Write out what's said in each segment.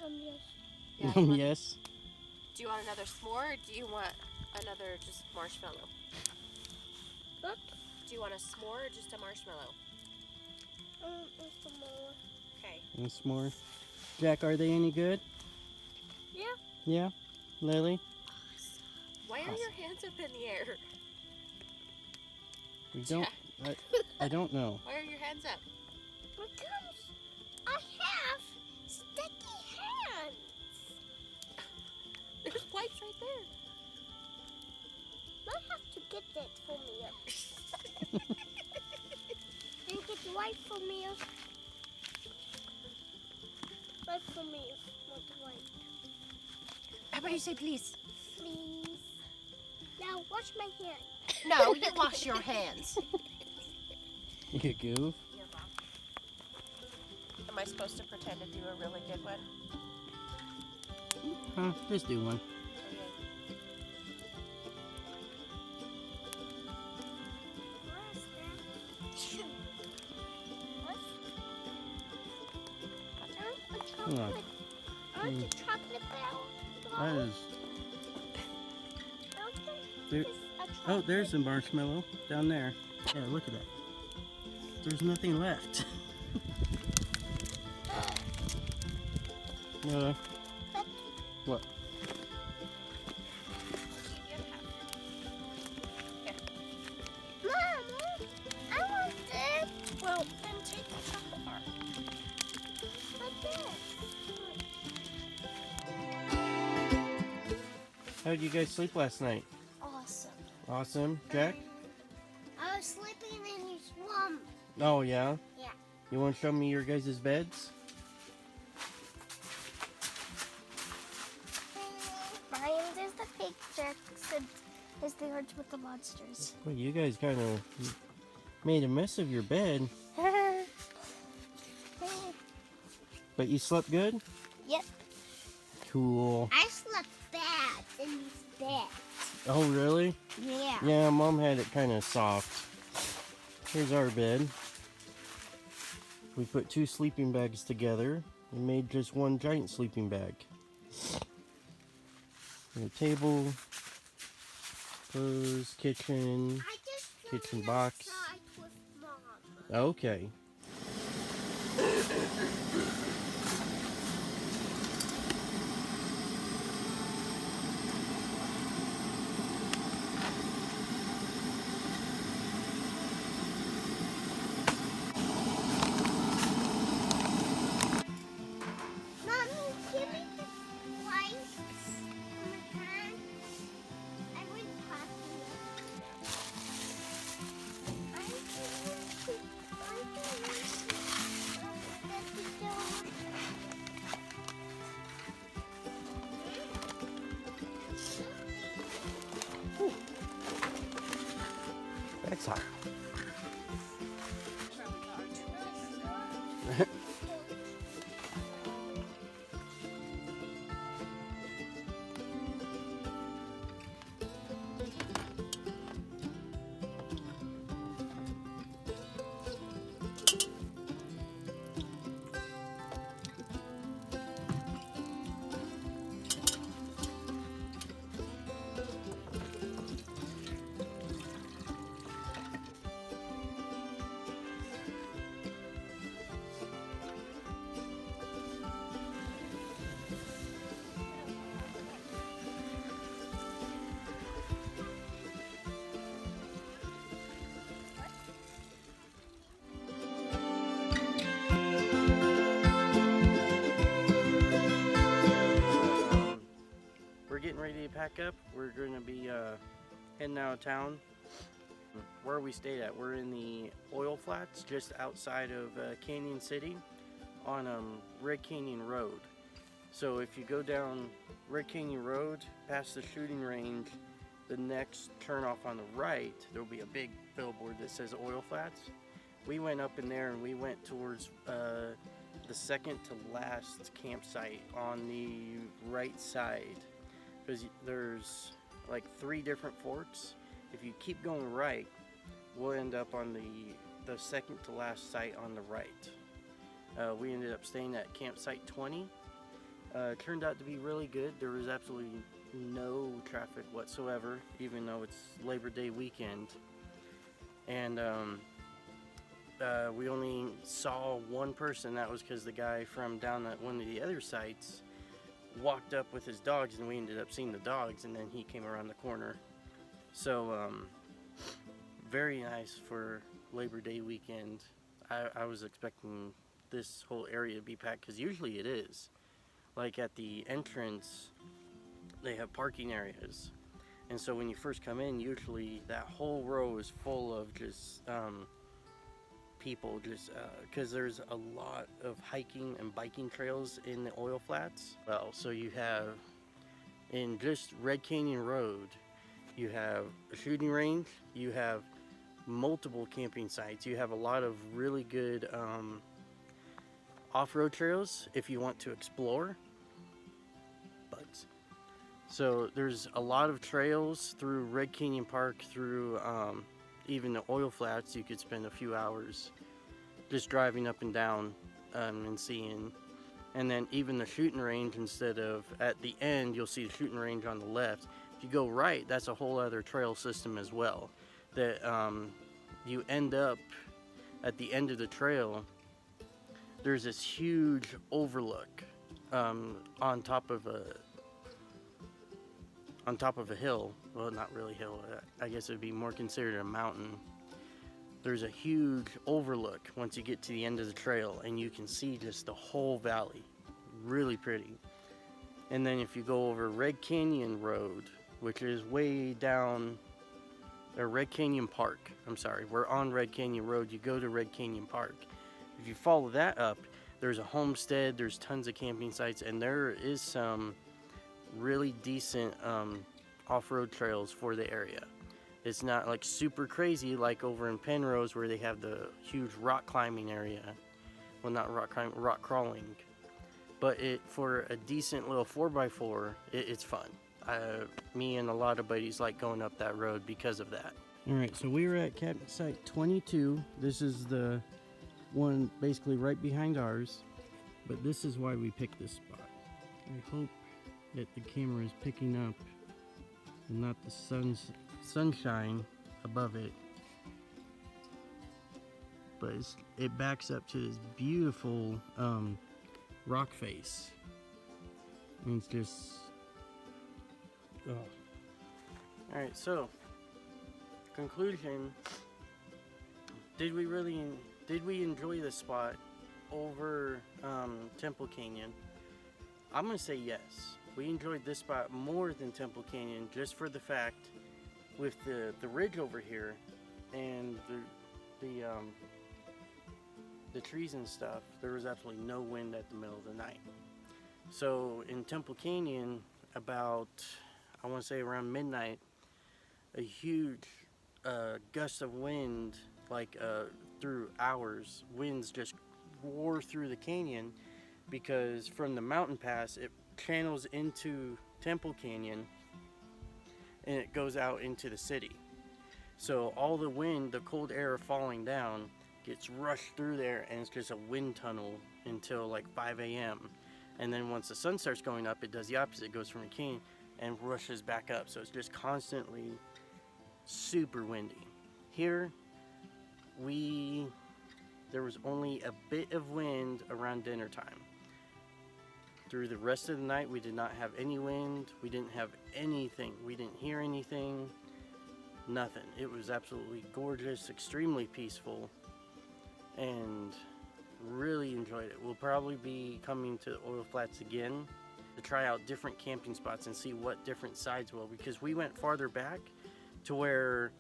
Yes. Yeah, Yes. do you want another s'more or do you want another just marshmallow? What? Do you want a s'more or just a marshmallow? Some more. Okay. And some more. Jack, are they any good? Yeah. Yeah. Lily? Why are your hands up in the air? We don't. I don't know. Why are your hands up? Because I have sticky hands. There's wipes right there. I have to get that for me. And get white for me. White for me. Not white. How about you say please? Please. Now wash my hand. No, you wash your hands. You goof. Am I supposed to pretend to do a really good one? Huh? Just do one. Chocolate. I want the chocolate bell. That is. There, oh, there's a marshmallow down there. Yeah, look at that. There's nothing left. What? Mom, I want this. Well, then take the chocolate bar. Like this. How did you guys sleep last night? Awesome. Awesome. Jack? I was sleeping in his room. Oh, yeah? Yeah. You want to show me your guys' beds? Mine's is the fake Jackson. Is the orange with the monsters. Well, you guys kind of made a mess of your bed. But you slept good? Yep. Cool. I slept bad in his bed. Oh, really? Yeah. Yeah, Mom had it kind of soft. Here's our bed. We put 2 sleeping bags together and made just one giant sleeping bag. And a table, clothes, kitchen, I just kitchen box. outside with Mom. Okay. Mommy, give me the wipes on the hand. I will pass you. I That's hot. We're getting ready to pack up. We're going to be heading out of town. Where we stayed at, we're in the oil flats just outside of Canyon City on Red Canyon Road. So if you go down Red Canyon Road past the shooting range, the next turn off on the right, there'll be a big billboard that says oil flats. We went up in there and we went towards the second to last campsite on the right side, because there's like 3 different forks. If you keep going right, we'll end up on the second to last site on the right. We ended up staying at campsite 20, It turned out to be really good. There was absolutely no traffic whatsoever, even though it's Labor Day weekend. And we only saw one person. That was because the guy from down at one of the other sites walked up with his dogs, and we ended up seeing the dogs, and then he came around the corner. So very nice for Labor Day weekend. I was expecting this whole area to be packed, because usually it is. Like at the entrance, they have parking areas, and so when you first come in, usually that whole row is full of just people, just because there's a lot of hiking and biking trails in the oil flats. Well, so you have in just Red Canyon Road, you have a shooting range, you have multiple camping sites, you have a lot of really good off-road trails if you want to explore. Bugs. So there's a lot of trails through Red Canyon Park, through even the oil flats. You could spend a few hours just driving up and down and seeing. And then even the shooting range, instead of at the end, you'll see the shooting range on the left. If you go right, that's a whole other trail system as well. That you end up at the end of the trail, there's this huge overlook on top of a hill. Well, not really hill. I guess it would be more considered a mountain. There's a huge overlook once you get to the end of the trail, and you can see just the whole valley. Really pretty. And then if you go over Red Canyon Road, which is way down, or Red Canyon Park, I'm sorry, we're on Red Canyon Road, you go to Red Canyon Park. If you follow that up, there's a homestead, there's tons of camping sites, and there is some really decent off-road trails for the area. It's not like super crazy like over in Penrose, where they have the huge rock climbing area. Well, not rock climbing, rock crawling. But for a decent little 4x4, it's fun. Me and a lot of buddies like going up that road because of that. Alright, so we were at campsite 22. This is the one basically right behind ours. But this is why we picked this spot. I hope that the camera is picking up and not the sunshine above it. But it backs up to this beautiful rock face. And it's just... oh. Alright, so conclusion. Did we enjoy this spot over Temple Canyon? I'm gonna say yes. We enjoyed this spot more than Temple Canyon, just for the fact with the ridge over here and the trees and stuff, there was absolutely no wind at the middle of the night. So in Temple Canyon, about, I want to say around midnight, a huge gust of wind, like through hours, winds just roar through the canyon, because from the mountain pass it channels into Temple Canyon and it goes out into the city. So all the wind, the cold air falling down, gets rushed through there, and it's just a wind tunnel until like 5 a.m. And then once the sun starts going up, it does the opposite. It goes from the canyon and rushes back up. So it's just constantly super windy. Here, there was only a bit of wind around dinner time. Through the rest of the night, we did not have any wind. We didn't have anything. We didn't hear anything. Nothing. It was absolutely gorgeous, extremely peaceful, and really enjoyed it. We'll probably be coming to the oil flats again to try out different camping spots and see what different sides will, because we went farther back to where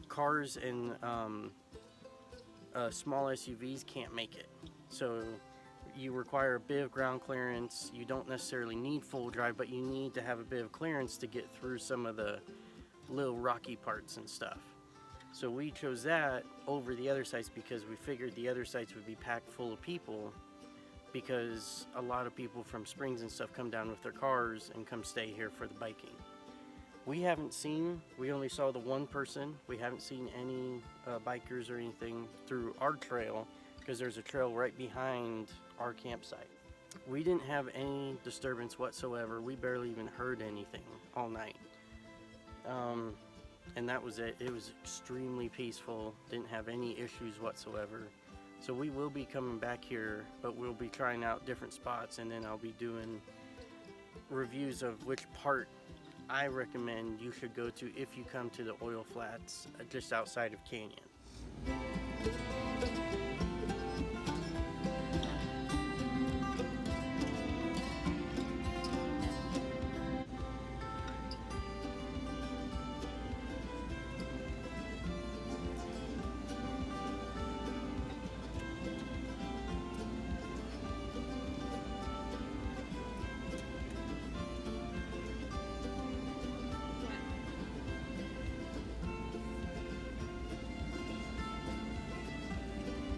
cars and small SUVs can't make it. So you require a bit of ground clearance. You don't necessarily need full drive, but you need to have a bit of clearance to get through some of the little rocky parts and stuff. So we chose that over the other sites because we figured the other sites would be packed full of people, because a lot of people from Springs and stuff come down with their cars and come stay here for the biking. We only saw the one person. We haven't seen any bikers or anything through our trail, because there's a trail right behind our campsite. We didn't have any disturbance whatsoever. We barely even heard anything all night. And that was it. It was extremely peaceful. Didn't have any issues whatsoever. So we will be coming back here, but we'll be trying out different spots, and then I'll be doing reviews of which part I recommend you should go to if you come to the oil flats just outside of Canyon.